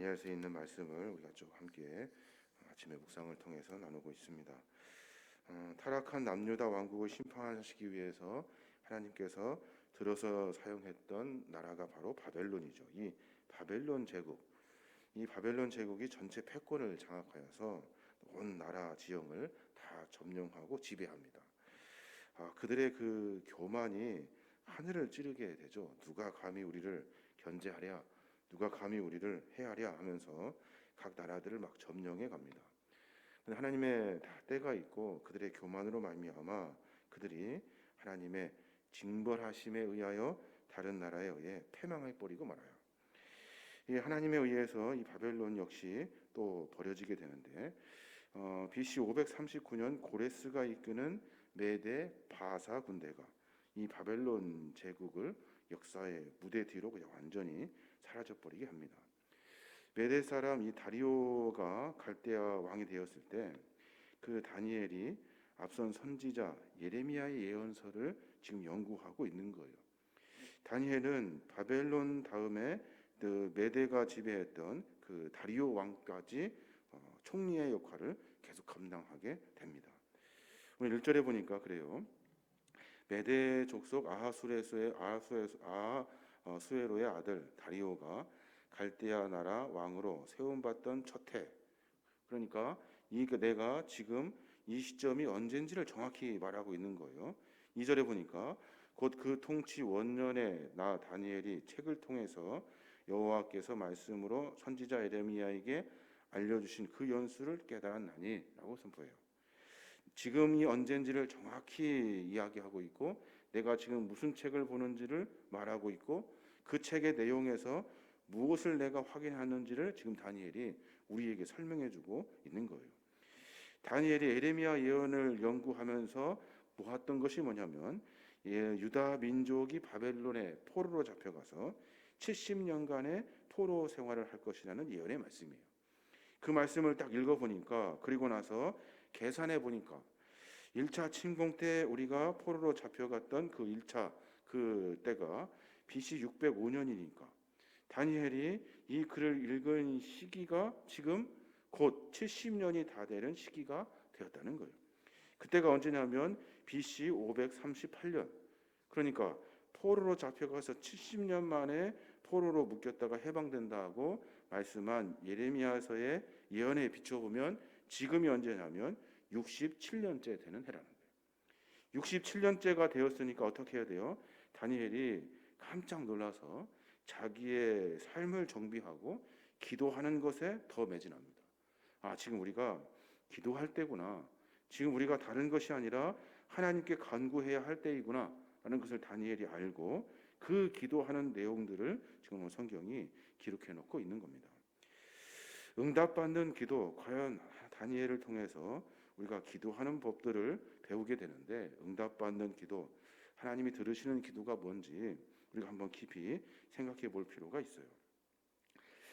이해할 수 있는 말씀을 우리가 쭉 함께 아침의 묵상을 통해서 나누고 있습니다. 타락한 남유다 왕국을 심판하시기 위해서 하나님께서 들어서 사용했던 나라가 바로 바벨론이죠. 이 바벨론 제국, 이 바벨론 제국이 전체 패권을 장악하여서 온 나라 지형을 다 점령하고 지배합니다. 그들의 그 교만이 하늘을 찌르게 되죠. 누가 감히 우리를 견제하랴, 누가 감히 우리를 해하랴 하면서 각 나라들을 막 점령해 갑니다. 하나님의 때가 있고 그들의 교만으로 말미암아 그들이 하나님의 징벌하심에 의하여 다른 나라에 의해 패망해 버리고 말아요. 이 하나님에 의해서 이 바벨론 역시 또 버려지게 되는데 BC 539년 고레스가 이끄는 메대 바사 군대가 이 바벨론 제국을 역사의 무대 뒤로 그냥 완전히 사라져 버리게 합니다. 메대 사람 이 다리오가 갈대아 왕이 되었을 때 그 다니엘이 앞선 선지자 예레미야의 예언서를 지금 연구하고 있는 거예요. 다니엘은 바벨론 다음에 그 메대가 지배했던 그 다리오 왕까지 총리의 역할을 계속 감당하게 됩니다. 오늘 1절에 보니까 그래요. 메대 족속 아하수에로의 아들 다리오가 갈대아 나라 왕으로 세움받던 첫 해, 그러니까 내가 지금 이 시점이 언젠지를 정확히 말하고 있는 거예요. 2절에 보니까 곧 그 통치 원년에 나 다니엘이 책을 통해서 여호와께서 말씀으로 선지자 예레미야에게 알려주신 그 연수를 깨달았나니 라고 선포해요. 지금이 언젠지를 정확히 이야기하고 있고 내가 지금 무슨 책을 보는지를 말하고 있고 그 책의 내용에서 무엇을 내가 확인하는지를 지금 다니엘이 우리에게 설명해주고 있는 거예요. 다니엘이 예레미야 예언을 연구하면서 보았던 것이 뭐냐면 유다 민족이 바벨론의 포로로 잡혀가서 70년간의 포로 생활을 할 것이라는 예언의 말씀이에요. 그 말씀을 딱 읽어보니까 그리고 나서 계산해 보니까 1차 침공 때 우리가 포로로 잡혀갔던 그 1차 그 때가 BC 605년이니까 다니엘이 이 글을 읽은 시기가 지금 곧 70년이 다 되는 시기가 되었다는 거예요. 그때가 언제냐면 BC 538년. 그러니까 포로로 잡혀가서 70년 만에 포로로 묶였다가 해방된다고 말씀한 예레미야서의 예언에 비춰보면 지금이 언제냐면 67년째 되는 해라는 거예요. 67년째가 되었으니까 어떻게 해야 돼요? 다니엘이 깜짝 놀라서 자기의 삶을 정비하고 기도하는 것에 더 매진합니다. 지금 우리가 기도할 때구나. 지금 우리가 다른 것이 아니라 하나님께 간구해야 할 때이구나 라는 것을 다니엘이 알고 그 기도하는 내용들을 지금 성경이 기록해 놓고 있는 겁니다. 응답받는 기도, 과연 다니엘을 통해서 우리가 기도하는 법들을 배우게 되는데 응답받는 기도, 하나님이 들으시는 기도가 뭔지 우리가 한번 깊이 생각해 볼 필요가 있어요.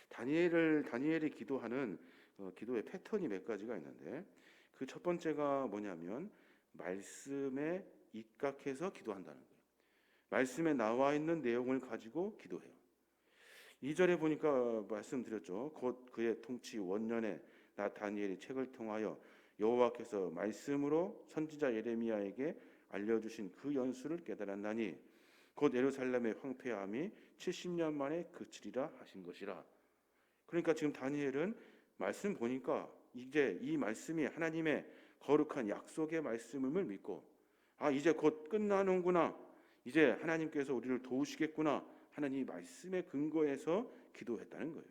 다니엘이 기도하는 기도의 패턴이 몇 가지가 있는데 그 첫 번째가 뭐냐면 말씀에 입각해서 기도한다는 거예요. 말씀에 나와 있는 내용을 가지고 기도해요. 2절에 보니까 말씀드렸죠. 곧 그의 통치 원년에 나 다니엘이 책을 통하여 여호와께서 말씀으로 선지자 예레미야에게 알려주신 그 연수를 깨달았나니 곧 예루살렘의 황폐함이 70년 만에 그치리라 하신 것이라. 그러니까 지금 다니엘은 말씀 보니까 이제 이 말씀이 하나님의 거룩한 약속의 말씀임을 믿고 이제 곧 끝나는구나. 이제 하나님께서 우리를 도우시겠구나 하는 이 말씀에 근거해서 기도했다는 거예요.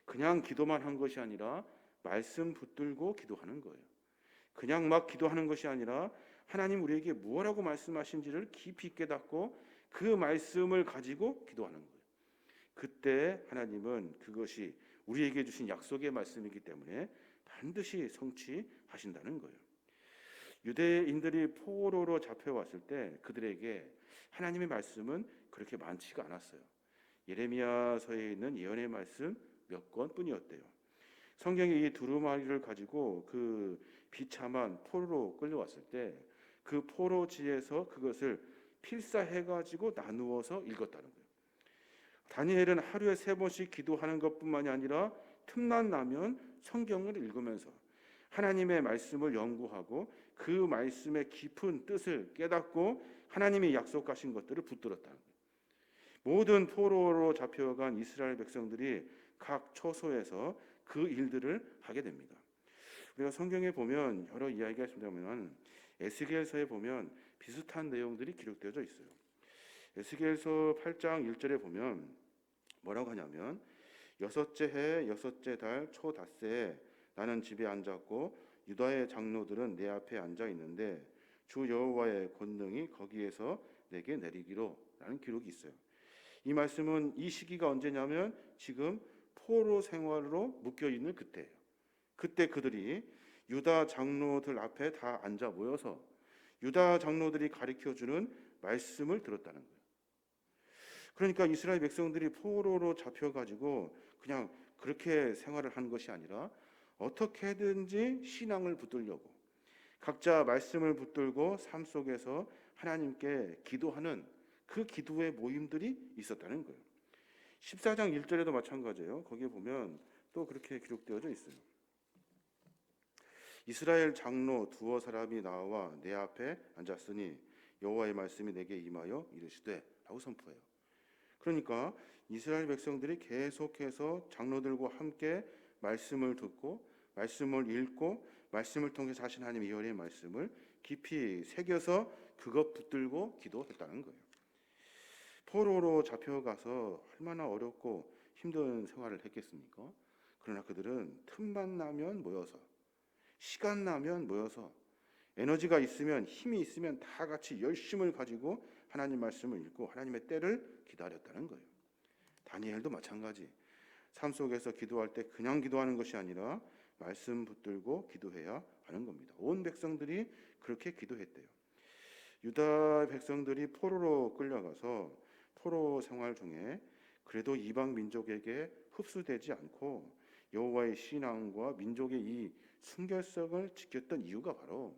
그냥 기도만 한 것이 아니라 말씀 붙들고 기도하는 거예요. 그냥 막 기도하는 것이 아니라 하나님 우리에게 무엇라고 말씀하신지를 깊이 깨닫고 그 말씀을 가지고 기도하는 거예요. 그때 하나님은 그것이 우리에게 주신 약속의 말씀이기 때문에 반드시 성취하신다는 거예요. 유대인들이 포로로 잡혀왔을 때 그들에게 하나님의 말씀은 그렇게 많지가 않았어요. 예레미야서에 있는 예언의 말씀 몇 권뿐이었대요. 성경이 이 두루마리를 가지고 그 비참한 포로로 끌려왔을 때 그 포로지에서 그것을 필사해가지고 나누어서 읽었다는 거예요. 다니엘은 하루에 3번씩 기도하는 것뿐만이 아니라 틈만 나면 성경을 읽으면서 하나님의 말씀을 연구하고 그 말씀의 깊은 뜻을 깨닫고 하나님이 약속하신 것들을 붙들었다는 거예요. 모든 포로로 잡혀간 이스라엘 백성들이 각 처소에서 그 일들을 하게 됩니다. 우리가 성경에 보면 여러 이야기가 있습니다만 에스겔서에 보면 비슷한 내용들이 기록되어져 있어요. 에스겔서 8장 1절에 보면 뭐라고 하냐면 여섯째 해 여섯째 달 초닷새에 나는 집에 앉았고 유다의 장로들은 내 앞에 앉아 있는데 주 여호와의 권능이 거기에서 내게 내리기로 라는 기록이 있어요. 이 말씀은 이 시기가 언제냐면 지금 포로 생활로 묶여 있는 그때예요. 그때 그들이 유다 장로들 앞에 다 앉아 모여서 유다 장로들이 가르쳐주는 말씀을 들었다는 거예요. 그러니까 이스라엘 백성들이 포로로 잡혀가지고 그냥 그렇게 생활을 하는 것이 아니라 어떻게든지 신앙을 붙들려고 각자 말씀을 붙들고 삶 속에서 하나님께 기도하는 그 기도의 모임들이 있었다는 거예요. 14장 1절에도 마찬가지예요. 거기에 보면 또 그렇게 기록되어져 있어요. 이스라엘 장로 두어 사람이 나와 내 앞에 앉았으니 여호와의 말씀이 내게 임하여 이르시되 라고 선포해요. 그러니까 이스라엘 백성들이 계속해서 장로들과 함께 말씀을 듣고 말씀을 읽고 말씀을 통해 자신 하나님의 여호와의 말씀을 깊이 새겨서 그것 붙들고 기도했다는 거예요. 포로로 잡혀가서 얼마나 어렵고 힘든 생활을 했겠습니까? 그러나 그들은 틈만 나면 모여서 시간 나면 모여서 에너지가 있으면 힘이 있으면 다 같이 열심을 가지고 하나님 말씀을 읽고 하나님의 때를 기다렸다는 거예요. 다니엘도 마찬가지. 삶 속에서 기도할 때 그냥 기도하는 것이 아니라 말씀 붙들고 기도해야 하는 겁니다. 온 백성들이 그렇게 기도했대요. 유다 백성들이 포로로 끌려가서 포로 생활 중에 그래도 이방 민족에게 흡수되지 않고 여호와의 신앙과 민족의 이 순결성을 지켰던 이유가 바로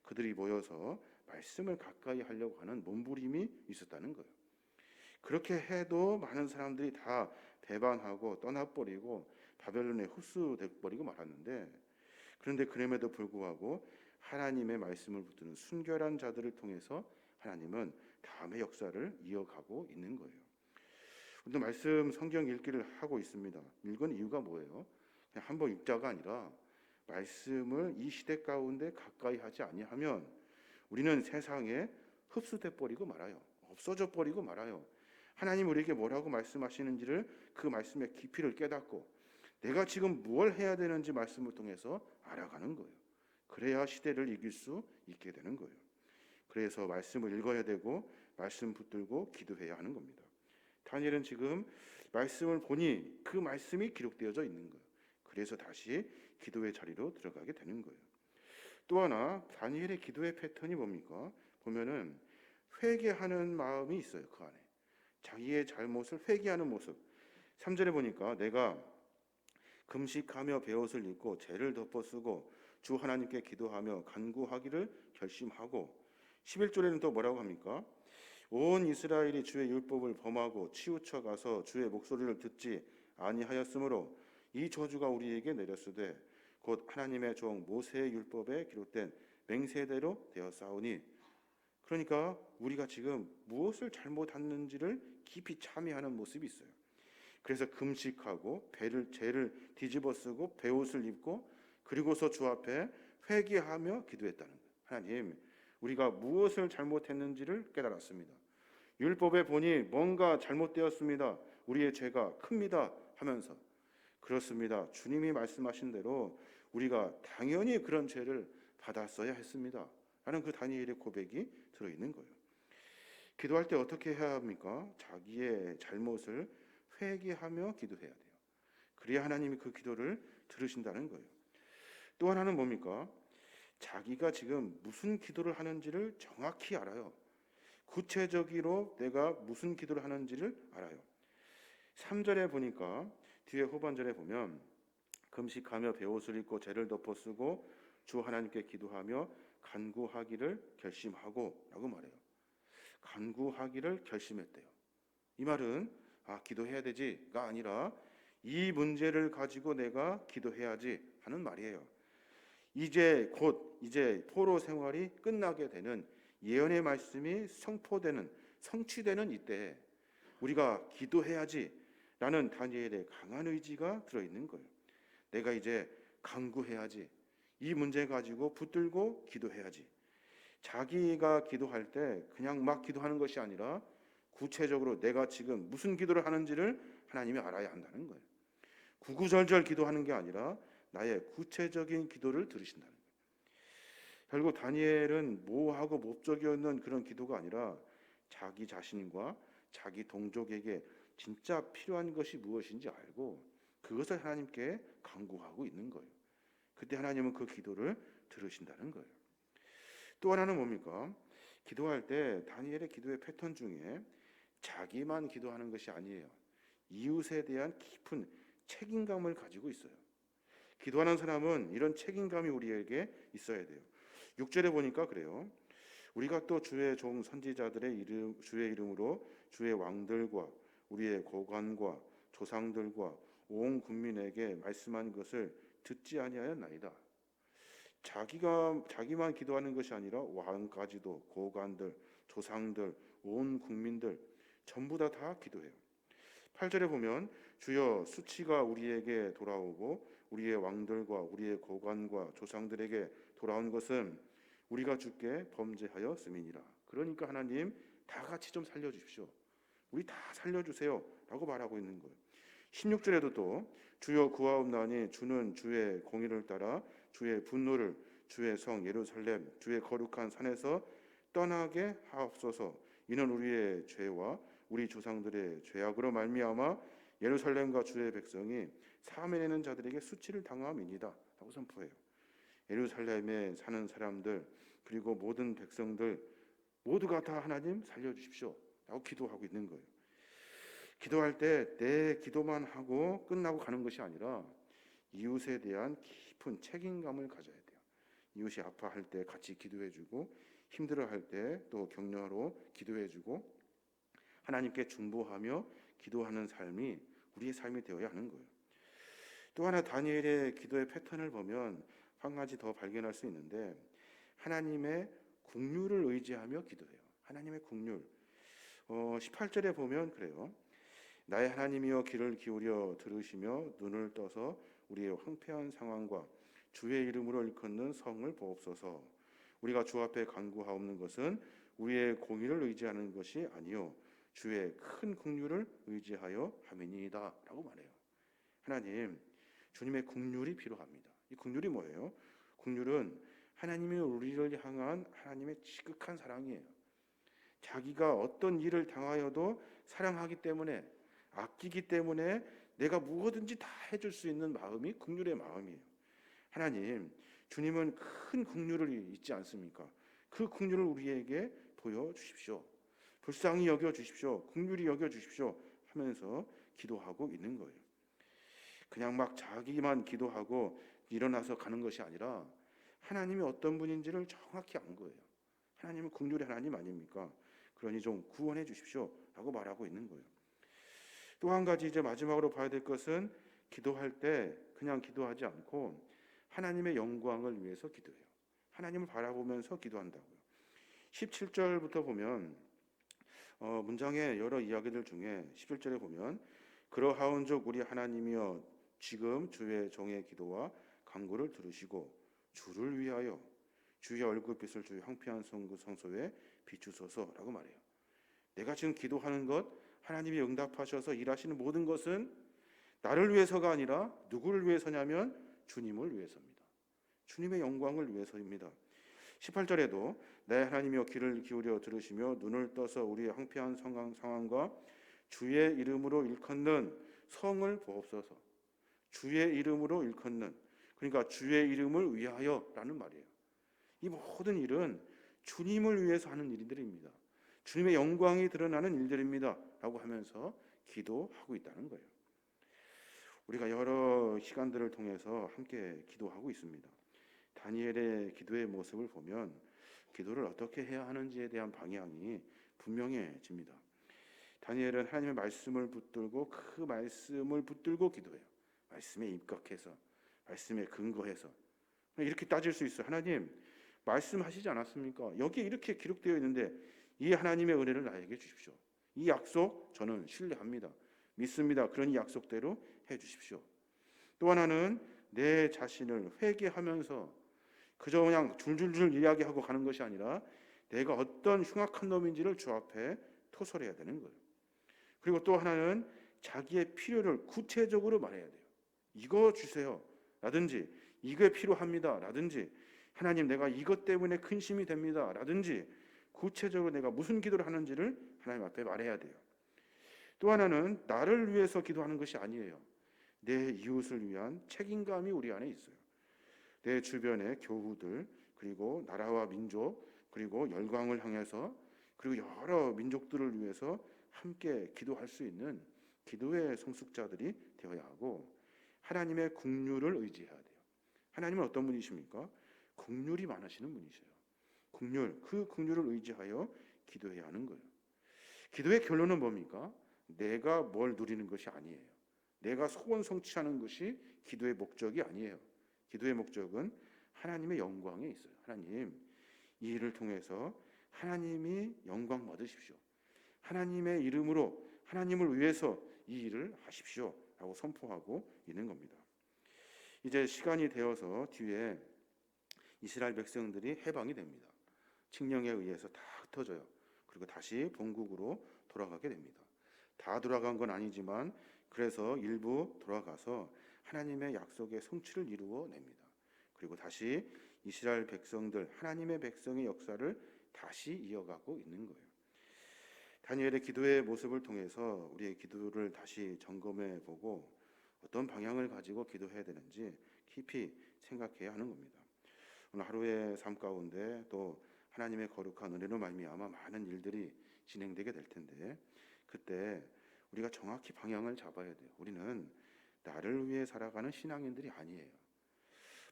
그들이 모여서 말씀을 가까이 하려고 하는 몸부림이 있었다는 거예요. 그렇게 해도 많은 사람들이 다 배반하고 떠나버리고 바벨론에 흡수돼버리고 말았는데 그런데 그럼에도 불구하고 하나님의 말씀을 붙드는 순결한 자들을 통해서 하나님은 다음의 역사를 이어가고 있는 거예요. 오늘 말씀 성경 읽기를 하고 있습니다. 읽은 이유가 뭐예요? 그냥 한번 읽자가 아니라 말씀을 이 시대 가운데 가까이 하지 아니하면 우리는 세상에 흡수돼 버리고 말아요. 없어져 버리고 말아요. 하나님 우리에게 뭐라고 말씀하시는지를 그 말씀의 깊이를 깨닫고 내가 지금 뭘 해야 되는지 말씀을 통해서 알아가는 거예요. 그래야 시대를 이길 수 있게 되는 거예요. 그래서 말씀을 읽어야 되고 말씀 붙들고 기도해야 하는 겁니다. 다니엘은 지금 말씀을 보니 그 말씀이 기록되어져 있는 거예요. 그래서 다시 기도의 자리로 들어가게 되는 거예요. 또 하나 다니엘의 기도의 패턴이 뭡니까? 보면은 회개하는 마음이 있어요. 그 안에 자기의 잘못을 회개하는 모습. 3절에 보니까 내가 금식하며 베옷을 입고 죄를 덮어쓰고 주 하나님께 기도하며 간구하기를 결심하고 11절에는 또 뭐라고 합니까? 온 이스라엘이 주의 율법을 범하고 치우쳐 가서 주의 목소리를 듣지 아니하였으므로 이 저주가 우리에게 내렸으되 곧 하나님의 종 모세의 율법에 기록된 맹세대로 되었사오니 그러니까 우리가 지금 무엇을 잘못했는지를 깊이 참여하는 모습이 있어요. 그래서 금식하고 죄를 뒤집어쓰고 베옷을 입고 그리고서 주 앞에 회개하며 기도했다는 거예요. 하나님 우리가 무엇을 잘못했는지를 깨달았습니다. 율법에 보니 뭔가 잘못되었습니다. 우리의 죄가 큽니다 하면서 그렇습니다. 주님이 말씀하신 대로 우리가 당연히 그런 죄를 받았어야 했습니다. 라는 그 다니엘의 고백이 들어있는 거예요. 기도할 때 어떻게 해야 합니까? 자기의 잘못을 회개하며 기도해야 돼요. 그래야 하나님이 그 기도를 들으신다는 거예요. 또 하나는 뭡니까? 자기가 지금 무슨 기도를 하는지를 정확히 알아요. 구체적으로 내가 무슨 기도를 하는지를 알아요. 3절에 보니까 뒤에 후반절에 보면 금식하며 베옷을 입고 죄를 덮어쓰고 주 하나님께 기도하며 간구하기를 결심하고 라고 말해요. 간구하기를 결심했대요. 이 말은 기도해야 되지가 아니라 이 문제를 가지고 내가 기도해야지 하는 말이에요. 이제 포로 생활이 끝나게 되는 예언의 말씀이 성포되는 성취되는 이때 우리가 기도해야지라는 다니엘의 강한 의지가 들어 있는 거예요. 내가 이제 간구해야지. 이 문제 가지고 붙들고 기도해야지. 자기가 기도할 때 그냥 막 기도하는 것이 아니라 구체적으로 내가 지금 무슨 기도를 하는지를 하나님이 알아야 한다는 거예요. 구구절절 기도하는 게 아니라 나의 구체적인 기도를 들으신다는 거예요. 결국 다니엘은 모호하고 목적이 없는 그런 기도가 아니라 자기 자신과 자기 동족에게 진짜 필요한 것이 무엇인지 알고 그것을 하나님께 간구하고 있는 거예요. 그때 하나님은 그 기도를 들으신다는 거예요. 또 하나는 뭡니까? 기도할 때 다니엘의 기도의 패턴 중에 자기만 기도하는 것이 아니에요. 이웃에 대한 깊은 책임감을 가지고 있어요. 기도하는 사람은 이런 책임감이 우리에게 있어야 돼요. 6절에 보니까 그래요. 우리가 또 주의 종 선지자들의 이름, 주의 이름으로 주의 왕들과 우리의 고관과 조상들과 온 국민에게 말씀한 것을 듣지 아니하였나이다. 자기만 기도하는 것이 아니라 왕까지도 고관들, 조상들, 온 국민들 전부 다 기도해요. 8절에 보면 주여 수치가 우리에게 돌아오고 우리의 왕들과 우리의 고관과 조상들에게 돌아온 것은 우리가 주께 범죄하였음이니라. 그러니까 하나님 다 같이 좀 살려주십시오. 우리 다 살려주세요 라고 말하고 있는 거예요. 16절에도 또 주여 구하옵나니 주는 주의 공의를 따라 주의 분노를 주의 성 예루살렘 주의 거룩한 산에서 떠나게 하옵소서. 이는 우리의 죄와 우리 조상들의 죄악으로 말미암아 예루살렘과 주의 백성이 사면에는 자들에게 수치를 당함이니이다 라고 선포해요. 예루살렘에 사는 사람들 그리고 모든 백성들 모두가 다 하나님 살려주십시오 라고 기도하고 있는 거예요. 기도할 때 내 기도만 하고 끝나고 가는 것이 아니라 이웃에 대한 깊은 책임감을 가져야 돼요. 이웃이 아파할 때 같이 기도해주고 힘들어할 때 또 격려로 기도해주고 하나님께 중보하며 기도하는 삶이 우리의 삶이 되어야 하는 거예요. 또 하나 다니엘의 기도의 패턴을 보면 한 가지 더 발견할 수 있는데 하나님의 긍휼을 의지하며 기도해요. 하나님의 긍휼. 18절에 보면 그래요. 나의 하나님이여 귀를 기울여 들으시며 눈을 떠서 우리의 황폐한 상황과 주의 이름으로 일컫는 성을 보옵소서. 우리가 주 앞에 간구하옵는 것은 우리의 공의를 의지하는 것이 아니요 주의 큰 긍휼을 의지하여 함이니이다 라고 말해요. 하나님, 주님의 긍휼이 필요합니다. 이 긍휼이 뭐예요? 긍휼은 하나님이 우리를 향한 하나님의 지극한 사랑이에요. 자기가 어떤 일을 당하여도 사랑하기 때문에 아끼기 때문에 내가 무엇든지 다 해줄 수 있는 마음이 긍휼의 마음이에요. 하나님, 주님은 큰 긍휼을 잊지 않습니까? 그 긍휼을 우리에게 보여주십시오. 불쌍히 여겨주십시오. 긍휼히 여겨주십시오 하면서 기도하고 있는 거예요. 그냥 막 자기만 기도하고 일어나서 가는 것이 아니라 하나님이 어떤 분인지를 정확히 안 거예요. 하나님은 긍휼의 하나님 아닙니까? 그러니 좀 구원해 주십시오 라고 말하고 있는 거예요. 또 한 가지 이제 마지막으로 봐야 될 것은 기도할 때 그냥 기도하지 않고 하나님의 영광을 위해서 기도해요. 하나님을 바라보면서 기도한다고요. 17절부터 보면 문장의 여러 이야기들 중에 11절에 보면 그러하온즉 우리 하나님이여 지금 주의 종의 기도와 간구를 들으시고 주를 위하여 주의 얼굴빛을 주의 황폐한 성소에 비추소서라고 말해요. 내가 지금 기도하는 것 하나님이 응답하셔서 일하시는 모든 것은 나를 위해서가 아니라 누구를 위해서냐면 주님을 위해서입니다. 주님의 영광을 위해서입니다. 18절에도 내 하나님이여 귀를 기울여 들으시며 눈을 떠서 우리의 황폐한 상황과 주의 이름으로 일컫는 성을 보옵소서. 주의 이름으로 일컫는, 그러니까 주의 이름을 위하여라는 말이에요. 이 모든 일은 주님을 위해서 하는 일들입니다. 주님의 영광이 드러나는 일들입니다 라고 하면서 기도하고 있다는 거예요. 우리가 여러 시간들을 통해서 함께 기도하고 있습니다. 다니엘의 기도의 모습을 보면 기도를 어떻게 해야 하는지에 대한 방향이 분명해집니다. 다니엘은 하나님의 말씀을 붙들고 그 말씀을 붙들고 기도해요. 말씀에 입각해서, 말씀에 근거해서. 이렇게 따질 수 있어요. 하나님 말씀하시지 않았습니까? 여기에 이렇게 기록되어 있는데 이 하나님의 은혜를 나에게 주십시오. 이 약속 저는 신뢰합니다. 믿습니다. 그런 약속대로 해 주십시오. 또 하나는 내 자신을 회개하면서 그저 그냥 줄줄줄 이야기하고 가는 것이 아니라 내가 어떤 흉악한 놈인지를 주 앞에 토설해야 되는 거예요. 그리고 또 하나는 자기의 필요를 구체적으로 말해야 돼요. 이거 주세요 라든지 이게 필요합니다 라든지 하나님 내가 이것 때문에 근심이 됩니다 라든지 구체적으로 내가 무슨 기도를 하는지를 하나님 앞에 말해야 돼요. 또 하나는 나를 위해서 기도하는 것이 아니에요. 내 이웃을 위한 책임감이 우리 안에 있어요. 내 주변의 교우들 그리고 나라와 민족 그리고 열강을 향해서 그리고 여러 민족들을 위해서 함께 기도할 수 있는 기도의 성숙자들이 되어야 하고 하나님의 긍휼을 의지해야 돼요. 하나님은 어떤 분이십니까? 긍휼이 많으시는 분이세요. 긍휼, 그 긍휼을 의지하여 기도해야 하는 거예요. 기도의 결론은 뭡니까? 내가 뭘 누리는 것이 아니에요. 내가 소원 성취하는 것이 기도의 목적이 아니에요. 기도의 목적은 하나님의 영광에 있어요. 하나님, 이 일을 통해서 하나님이 영광 받으십시오. 하나님의 이름으로 하나님을 위해서 이 일을 하십시오 라고 선포하고 있는 겁니다. 이제 시간이 되어서 뒤에 이스라엘 백성들이 해방이 됩니다. 칙령에 의해서 다 흩어져요. 그리고 다시 본국으로 돌아가게 됩니다. 다 돌아간 건 아니지만 그래서 일부 돌아가서 하나님의 약속의 성취를 이루어냅니다. 그리고 다시 이스라엘 백성들, 하나님의 백성의 역사를 다시 이어가고 있는 거예요. 다니엘의 기도의 모습을 통해서 우리의 기도를 다시 점검해 보고 어떤 방향을 가지고 기도해야 되는지 깊이 생각해야 하는 겁니다. 오늘 하루의 삶 가운데 또 하나님의 거룩한 은혜로 말미암아 많은 일들이 진행되게 될 텐데 그때 우리가 정확히 방향을 잡아야 돼요. 우리는 나를 위해 살아가는 신앙인들이 아니에요.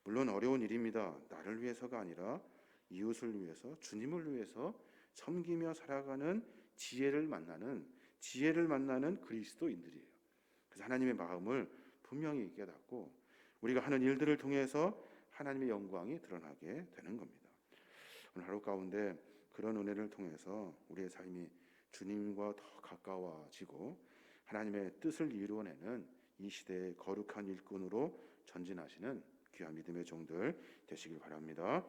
물론 어려운 일입니다. 나를 위해서가 아니라 이웃을 위해서, 주님을 위해서 섬기며 살아가는 지혜를 만나는 그리스도인들이에요. 그래서 하나님의 마음을 분명히 깨닫고 우리가 하는 일들을 통해서 하나님의 영광이 드러나게 되는 겁니다. 오늘 하루 가운데 그런 은혜를 통해서 우리의 삶이 주님과 더 가까워지고 하나님의 뜻을 이루어내는 이 시대의 거룩한 일꾼으로 전진하시는 귀한 믿음의 종들 되시길 바랍니다.